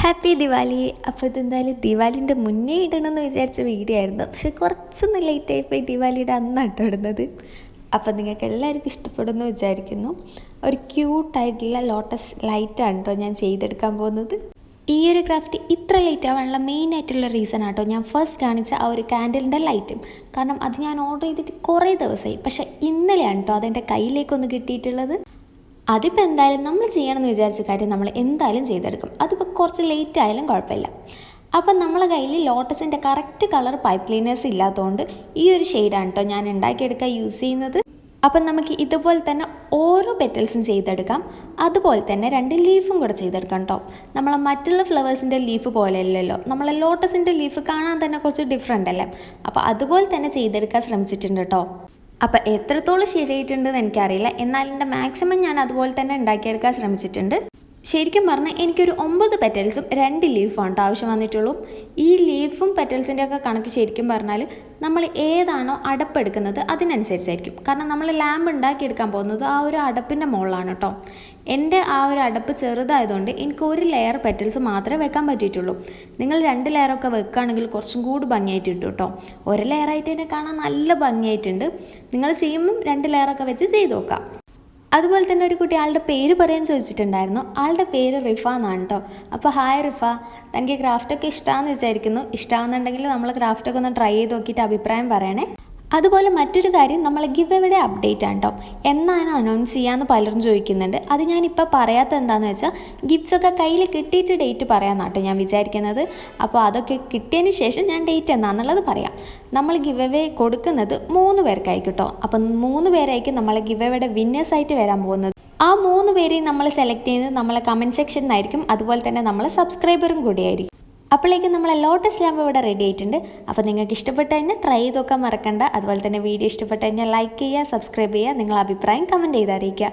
Happy Diwali. അപ്പോൾ ഇതെന്തായാലും ദിവാലിൻ്റെ മുന്നേ ഇടണമെന്ന് വിചാരിച്ച വീഡിയോ ആയിരുന്നു, പക്ഷെ കുറച്ചൊന്ന് ലേറ്റായിപ്പോയി ദിവാലിയുടെ അന്നാട്ടോ ഇടുന്നത്. അപ്പോൾ നിങ്ങൾക്ക് എല്ലാവർക്കും ഇഷ്ടപ്പെടുമെന്ന് വിചാരിക്കുന്നു. ഒരു ക്യൂട്ടായിട്ടുള്ള ലോട്ടസ് ലൈറ്റാണ് കേട്ടോ ഞാൻ ചെയ്തെടുക്കാൻ പോകുന്നത്. ഈ ഒരു ക്രാഫ്റ്റ് ഇത്ര ലേറ്റ് ആവാനുള്ള മെയിൻ ആയിട്ടുള്ള റീസൺ ആട്ടോ ഞാൻ ഫസ്റ്റ് കാണിച്ച ആ ഒരു കാൻഡലിൻ്റെ ലൈറ്റും. കാരണം അത് ഞാൻ ഓർഡർ ചെയ്തിട്ട് കുറേ ദിവസമായി, പക്ഷേ ഇന്നലെയാണ് കേട്ടോ അതെൻ്റെ കയ്യിലേക്കൊന്ന് കിട്ടിയിട്ടുള്ളത്. അതിപ്പോൾ എന്തായാലും നമ്മൾ ചെയ്യണമെന്ന് വിചാരിച്ച കാര്യം നമ്മൾ എന്തായാലും ചെയ്തെടുക്കും. അതിപ്പോൾ കുറച്ച് ലേറ്റ് ആയാലും കുഴപ്പമില്ല. അപ്പം നമ്മളെ കയ്യിൽ ലോട്ടസിൻ്റെ കറക്റ്റ് കളർ പൈപ്പ് ക്ലീനേഴ്സ് ഇല്ലാത്തതുകൊണ്ട് ഈ ഒരു ഷെയ്ഡാണ് കേട്ടോ ഞാൻ ഉണ്ടാക്കിയെടുക്കാൻ യൂസ് ചെയ്യുന്നത്. അപ്പം നമുക്ക് ഇതുപോലെ തന്നെ ഓരോ പെറ്റൽസും ചെയ്തെടുക്കാം. അതുപോലെ തന്നെ 2 ലീഫും കൂടെ ചെയ്തെടുക്കാം കേട്ടോ. നമ്മളെ മറ്റുള്ള ഫ്ലവേഴ്സിൻ്റെ ലീഫ് പോലെയല്ലല്ലോ, നമ്മളെ ലോട്ടസിൻ്റെ ലീഫ് കാണാൻ തന്നെ കുറച്ച് ഡിഫറെൻ്റ് അല്ലേ. അപ്പോൾ അതുപോലെ തന്നെ ചെയ്തെടുക്കാൻ ശ്രമിച്ചിട്ടുണ്ട് കേട്ടോ. അപ്പോൾ എത്രത്തോളം ശരിയായിട്ടുണ്ടെന്ന് എനിക്കറിയില്ല, എന്നാൽ എൻ്റെ മാക്സിമം ഞാൻ അതുപോലെ തന്നെ ഉണ്ടാക്കിയെടുക്കാൻ ശ്രമിച്ചിട്ടുണ്ട്. ശരിക്കും പറഞ്ഞാൽ എനിക്കൊരു 9 പെറ്റൽസും 2 ലീഫുമാണ് കേട്ടോ ആവശ്യം വന്നിട്ടുള്ളൂ. ഈ ലീഫും പെറ്റൽസിൻ്റെ ഒക്കെ കണക്ക് ശരിക്കും പറഞ്ഞാൽ നമ്മൾ ഏതാണോ അടപ്പെടുക്കുന്നത് അതിനനുസരിച്ചായിരിക്കും. കാരണം നമ്മൾ ലാമ്പ് ഉണ്ടാക്കിയെടുക്കാൻ പോകുന്നത് ആ ഒരു അടപ്പിൻ്റെ മുകളിലാണ് കേട്ടോ. എൻ്റെ ആ ഒരു അടപ്പ് ചെറുതായതുകൊണ്ട് എനിക്ക് 1 ലെയർ പെറ്റൽസ് മാത്രമേ വെക്കാൻ പറ്റിയിട്ടുള്ളൂ. നിങ്ങൾ 2 ലെയറൊക്കെ വെക്കുകയാണെങ്കിൽ കുറച്ചും കൂടി ഭംഗിയായിട്ട് കിട്ടും കേട്ടോ. 1 ലെയറായിട്ട് തന്നെ കാണാൻ നല്ല ഭംഗിയായിട്ടുണ്ട്. നിങ്ങൾ ചെയ്യുമ്പം 2 ലെയറൊക്കെ വെച്ച് ചെയ്ത് നോക്കാം. അതുപോലെ തന്നെ ഒരു കുട്ടി ആളുടെ പേര് പറയാൻ ചോദിച്ചിട്ടുണ്ടായിരുന്നു. ആളുടെ പേര് റിഫ എന്നാണ് കേട്ടോ. അപ്പോൾ ഹായ് റിഫ, തനിക്ക് ക്രാഫ്റ്റൊക്കെ ഇഷ്ടമാണെന്ന് വിചാരിക്കുന്നു. ഇഷ്ടമാണെന്നുണ്ടെങ്കിൽ നമ്മൾ ക്രാഫ്റ്റൊക്കെ ഒന്ന് ട്രൈ ചെയ്ത് നോക്കിയിട്ട് അഭിപ്രായം പറയണേ. അതുപോലെ മറ്റൊരു കാര്യം, നമ്മൾ ഗിവ് എവിടെ അപ്ഡേറ്റ് ആണ് കേട്ടോ. എന്നാണ് അനൗൺസ് ചെയ്യാമെന്ന് പലരും ചോദിക്കുന്നുണ്ട്. അത് ഞാനിപ്പോൾ പറയാത്ത എന്താണെന്ന് വെച്ചാൽ ഗിഫ്റ്റ്സൊക്കെ കയ്യിൽ കിട്ടിയിട്ട് ഡേറ്റ് പറയാമെന്നാണ് കേട്ടോ ഞാൻ വിചാരിക്കുന്നത്. അപ്പോൾ അതൊക്കെ കിട്ടിയതിന് ശേഷം ഞാൻ ഡേറ്റ് എന്താണെന്നുള്ളത് പറയാം. നമ്മൾ ഗിവ് എവേ കൊടുക്കുന്നത് 3 പേർക്കായിരിക്കും കേട്ടോ. അപ്പം 3 പേരായിരിക്കും നമ്മളെ ഗിവ് എവേയുടെ വിന്നേഴ്സായിട്ട് വരാൻ പോകുന്നത്. ആ 3 പേരെയും നമ്മൾ സെലക്ട് ചെയ്യുന്നത് നമ്മളെ കമൻറ്റ് സെക്ഷനിലായിരിക്കും. അതുപോലെ തന്നെ നമ്മളെ സബ്സ്ക്രൈബറും കൂടിയായിരിക്കും. അപ്പോഴേക്കും നമ്മളെ ലോട്ടസ് ലാമ്പ് ഇവിടെ റെഡി ആയിട്ടുണ്ട്. അപ്പോൾ നിങ്ങൾക്ക് ഇഷ്ടപ്പെട്ട് കഴിഞ്ഞാൽ ട്രൈ ചെയ്ത് നോക്കാൻ മറക്കണ്ട. അതുപോലെ തന്നെ വീഡിയോ ഇഷ്ടപ്പെട്ട് കഴിഞ്ഞാൽ ലൈക്ക് ചെയ്യുക, സബ്സ്ക്രൈബ് ചെയ്യുക, നിങ്ങളുടെ അഭിപ്രായം കമൻറ്റ് ചെയ്ത് അറിയിക്കുക.